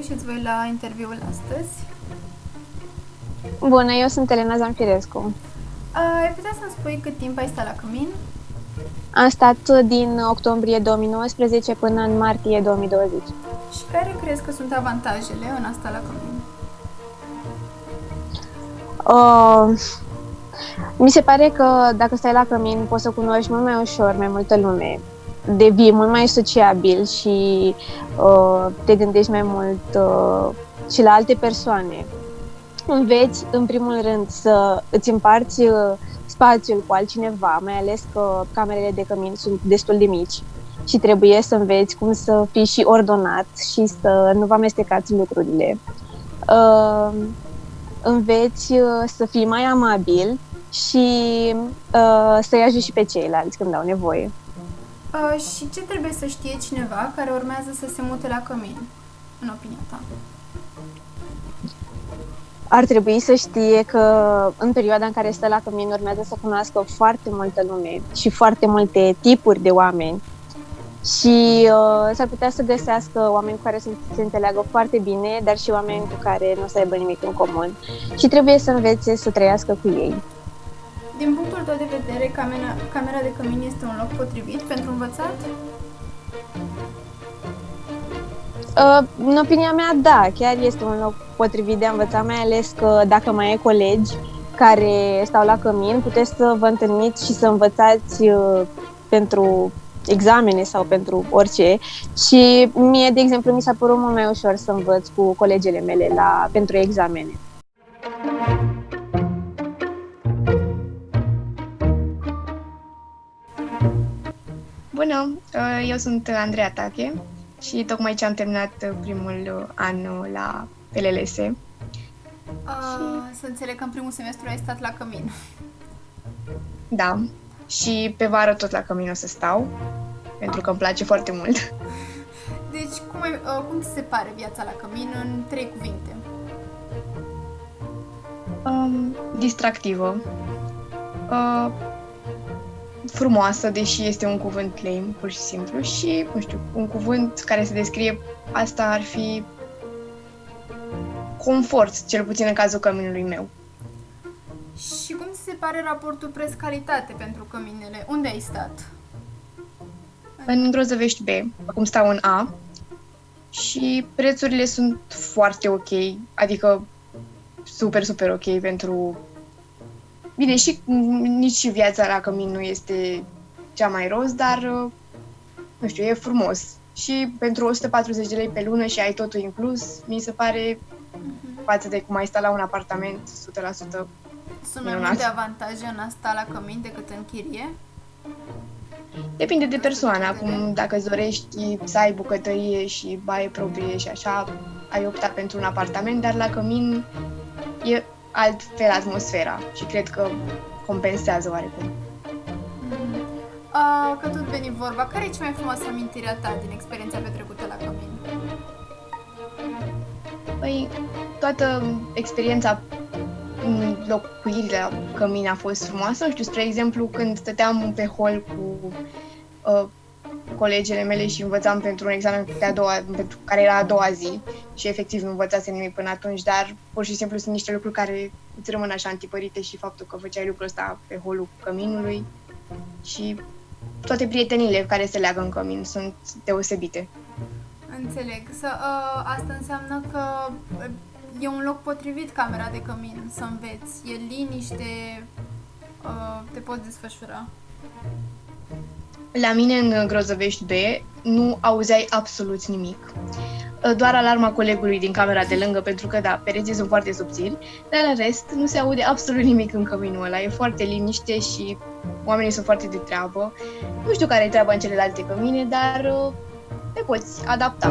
reușiți voi la interviul astăzi? Bună, eu sunt Elena Zanfirescu. Ai putea să-mi spui cât timp ai stat la cămin? Am stat din octombrie 2019 până în martie 2020. Și care crezi că sunt avantajele în a sta la cămin? Mi se pare că dacă stai la cămin poți să cunoști mult mai ușor mai multă lume, devii mult mai sociabil și te gândești mai mult și la alte persoane. Înveți, în primul rând, să îți împarți spațiul cu altcineva, mai ales că camerele de cămin sunt destul de mici și trebuie să înveți cum să fii și ordonat și să nu vă amestecați lucrurile. Înveți să fii mai amabil și să-i ajuți și pe ceilalți când au nevoie. Și ce trebuie să știe cineva care urmează să se mute la cămin, în opinia ta? Ar trebui să știe că în perioada în care stă la cămin urmează să cunoască foarte multă lume și foarte multe tipuri de oameni și s-ar putea să găsească oameni cu care se înțeleagă foarte bine, dar și oameni cu care nu o să aibă nimic în comun și trebuie să învețe să trăiască cu ei. Din punctul tău de vedere, camera de cămin este un loc potrivit pentru învățat? În opinia mea, da, chiar este un loc potrivit de a învăța, mai ales că dacă mai ai colegi care stau la cămin, puteți să vă întâlniți și să învățați pentru examene sau pentru orice. Și mie, de exemplu, mi s-a părut mult mai ușor să învăț cu colegele mele pentru examene. Bună, eu sunt Andreea Tache și tocmai ce am terminat primul an la PLLS. Să înțeleg că în primul semestru ai stat la cămin. Da, și pe vară tot la cămin o să stau, pentru că îmi place foarte mult. Deci, cum ți se pare viața la cămin în 3 cuvinte? Distractivă, frumoasă, deși este un cuvânt lame, pur și simplu, și, nu știu, un cuvânt care să descrie asta ar fi confort, cel puțin în cazul căminului meu. Și cum ți se pare raportul preț-calitate pentru căminele? Unde ai stat? În Grozăvești B, acum stau în A, și prețurile sunt foarte ok, adică super, super ok pentru... Bine, și nici viața la cămin nu este cea mai roz, dar, nu știu, e frumos. Și pentru 140 de lei pe lună și ai totul inclus, mi se pare, față de cum ai sta la un apartament, 100% Sunt mai multe avantaje în a sta la cămin decât în chirie? Depinde de persoană. Acum, dacă îți dorești să ai bucătărie și baie proprie și așa, ai opta pentru un apartament, dar la cămin e altfel atmosfera și cred că compensează oarecum. Că tot veni vorba, care e cea mai frumoasă amintire a ta din experiența petrecută la cămin? Păi, toată experiența în locuirii la cămin a fost frumoasă. Nu știu, spre exemplu, când stăteam pe hol cu colegele mele și învățam pentru un examen pentru care era a doua zi și efectiv nu învățasem nimic până atunci, dar pur și simplu sunt niște lucruri care îți rămân așa întipărite și faptul că făceai lucrul ăsta pe holul căminului și toate prietenile care se leagă în cămin sunt deosebite. Înțeleg. Asta înseamnă că e un loc potrivit camera de cămin, să înveți. E liniște, te poți desfășura. La mine în Grozăvești B nu auzeai absolut nimic. Doar alarma colegului din camera de lângă, pentru că, da, pereții sunt foarte subțiri, dar în rest nu se aude absolut nimic în căminul ăla. E foarte liniște și oamenii sunt foarte de treabă. Nu știu care e treaba în celelalte cămine, dar te poți adapta.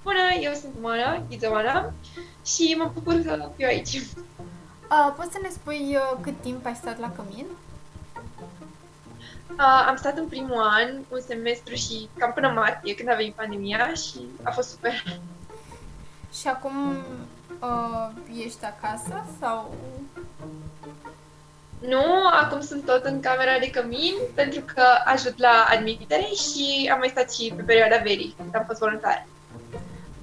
Bună, eu sunt Oana, Ghizoana, și mă bucur să fiu aici. Poți să ne spui cât timp ai stat la cămin? Am stat în primul an, un semestru și cam până martie, când a venit pandemia și a fost super. Și acum ești acasă sau Nu, acum sunt tot în camera de cămin pentru că ajut la admitere și am mai stat și pe perioada verii, când am fost voluntar.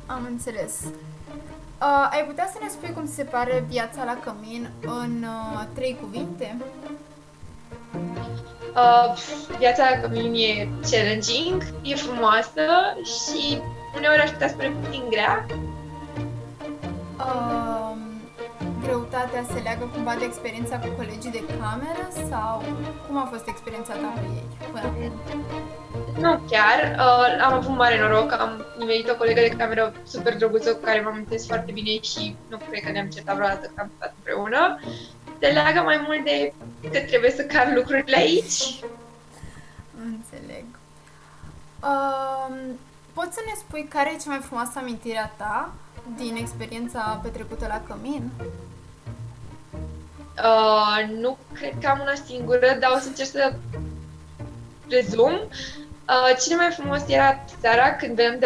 Am înțeles. Ai putea să ne spui cum se pare viața la cămin în 3 cuvinte? Viața la cămin e challenging, e frumoasă și uneori aș putea spune puțin grea. Greutatea se leagă cumva de experiența cu colegii de cameră sau cum a fost experiența ta cu ei până acum? Nu chiar, am avut mare noroc, am nimerit o colegă de cameră super drăguță cu care m-am întâlnit foarte bine și nu cred că ne-am certat vreodată că am stat împreună. Se leagă mai mult de că trebuie să car lucrurile aici. Înțeleg. Poți să ne spui care e cea mai frumoasă amintire a ta din experiența petrecută la cămin? Nu cred că am una singură, dar o să încerc să rezum. Cel mai frumos era seara când veneam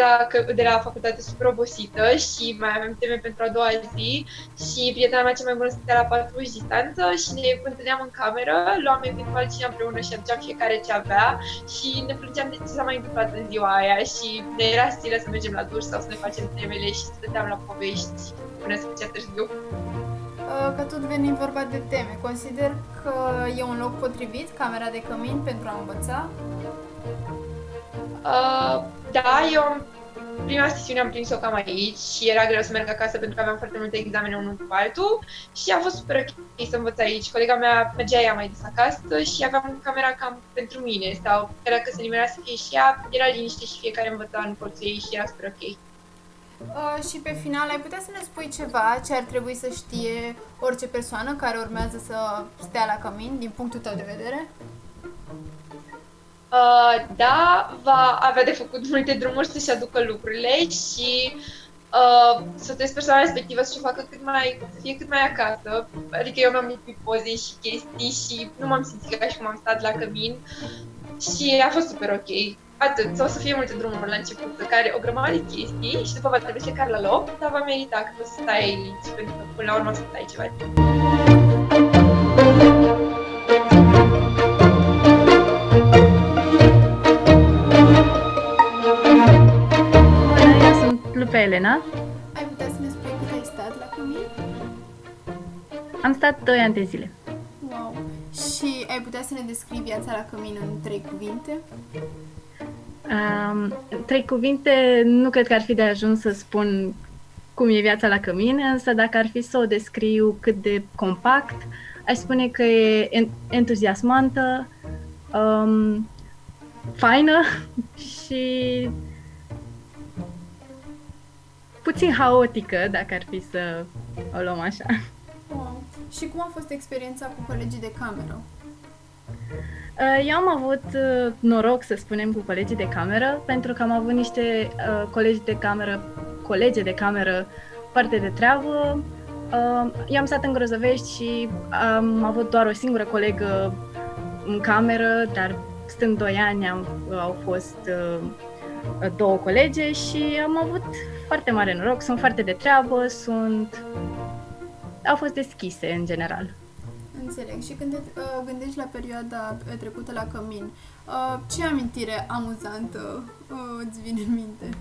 de la facultate super obosită și mai aveam teme pentru a doua zi și prietena mea cea mai bună stătea la 4 uși distanță și ne întâlneam în cameră, luam eventual cina împreună și aduceam fiecare ce avea și ne plângeam de ce s-a mai întâmplat în ziua aia și ne era stilă să mergem la duș sau să ne facem temele și stăteam la povești până se făcea târziu. Că tot veni vorba de teme, consider că e un loc potrivit, camera de cămin, pentru a învăța? Da, eu prima sesiune am prins-o cam aici și era greu să merg acasă pentru că aveam foarte multe examene unul după altul și a fost super ok să învăț aici. Colega mea mergea ea mai des acasă și aveam camera cam pentru mine sau era că se nimerea să fie și ea, era liniște și fiecare învăța în colțul ei și era super ok. Și pe final, ai putea să ne spui ceva ce ar trebui să știe orice persoană care urmează să stea la cămin, din punctul tău de vedere? Da, va avea de făcut multe drumuri să-și aducă lucrurile și sfătuiesc persoana respectivă să facă să fie cât mai acasă. Adică eu mi-am lipit poze și chestii și nu m-am simțit ca și cum am stat la cămin și a fost super ok. Atât, o să fie multe drumuri la început, care o grămadă de chestii și după va trebui să car la loc, dar va merita că o să stai aici, pentru că până la urmă o să stai ceva timp. Lupe Elena. Ai putea să ne spui cât ai stat la cămin? Am stat 2 ani de zile. Wow! Și ai putea să ne descrii viața la cămin în 3 cuvinte? 3 cuvinte, nu cred că ar fi de ajuns să spun cum e viața la cămin, însă dacă ar fi să o descriu cât de compact, aș spune că e entuziasmantă, faină și puțin haotică, dacă ar fi să o luăm așa. Wow. Și cum a fost experiența cu colegii de cameră? Eu am avut noroc, să spunem, cu colegii de cameră, pentru că am avut niște colege de cameră foarte de treabă. Eu am stat în Grozăvești și am avut doar o singură colegă în cameră, dar stând 2 ani au fost 2 colege și am avut foarte mare noroc, sunt foarte de treabă, au fost deschise în general. Înțeleg. Și când te gândești la perioada trecută la cămin, ce amintire amuzantă îți vine în minte?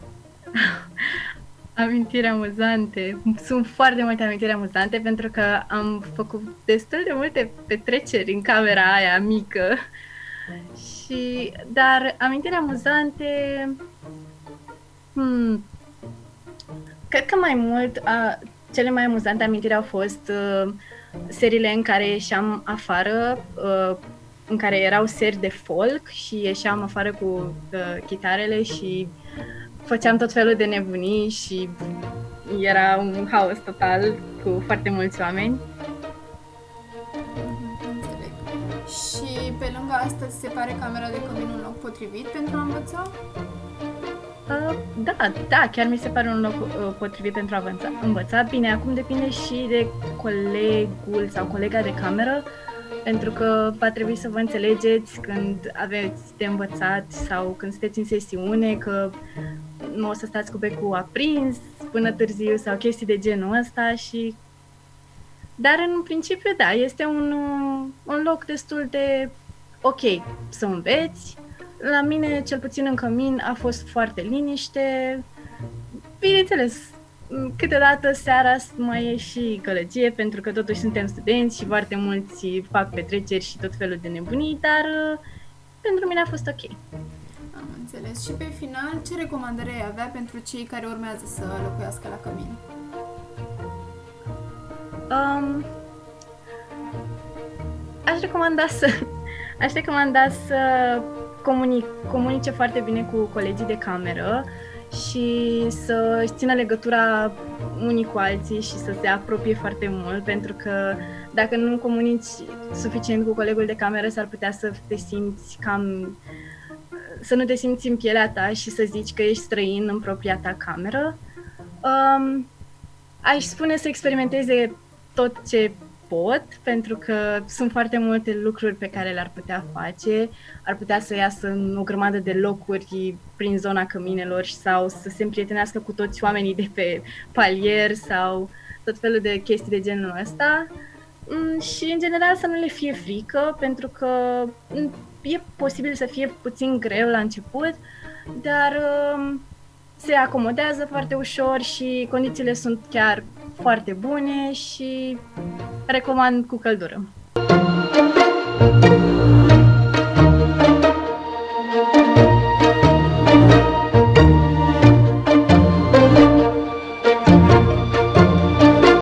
Amintiri amuzante. Sunt foarte multe amintiri amuzante pentru că am făcut destul de multe petreceri în camera aia mică. Dar amintiri amuzante... Cred că mai mult cele mai amuzante amintiri au fost seriile în care ieșeam afară, în care erau seri de folk și ieșeam afară cu chitarele și făceam tot felul de nebunii și era un haos total cu foarte mulți oameni. Înțeleg. Și pe lângă asta, ți se pare camera de cămin un loc potrivit pentru a învăța? Da, chiar mi se pare un loc potrivit pentru a învăța. Bine, acum depinde și de colegul sau colega de cameră, pentru că va trebui să vă înțelegeți când aveți de învățat sau când sunteți în sesiune, că nu o să stați cu becul aprins până târziu sau chestii de genul ăsta și Dar în principiu, da, este un loc destul de ok să înveți. La mine, cel puțin în cămin, a fost foarte liniște. Bineînțeles, câteodată seara mai e și gălăgie, pentru că totuși suntem studenți și foarte mulți fac petreceri și tot felul de nebunii, dar pentru mine a fost ok. Am înțeles. Și pe final, ce recomandări ai avea pentru cei care urmează să locuiască la cămin? Aș recomanda să comunice foarte bine cu colegii de cameră și să țină legătura unii cu alții și să se apropie foarte mult, pentru că dacă nu comunici suficient cu colegul de cameră, s-ar putea să te simți să nu te simți în pielea ta și să zici că ești străin în propria ta cameră. Aș spune să experimenteze tot ce pot, pentru că sunt foarte multe lucruri pe care le-ar putea face. Ar putea să iasă în o grămadă de locuri prin zona căminelor sau să se împrietenească cu toți oamenii de pe palier sau tot felul de chestii de genul ăsta. Și, în general, să nu le fie frică, pentru că e posibil să fie puțin greu la început, dar se acomodează foarte ușor și condițiile sunt chiar foarte bune și recomand cu căldură.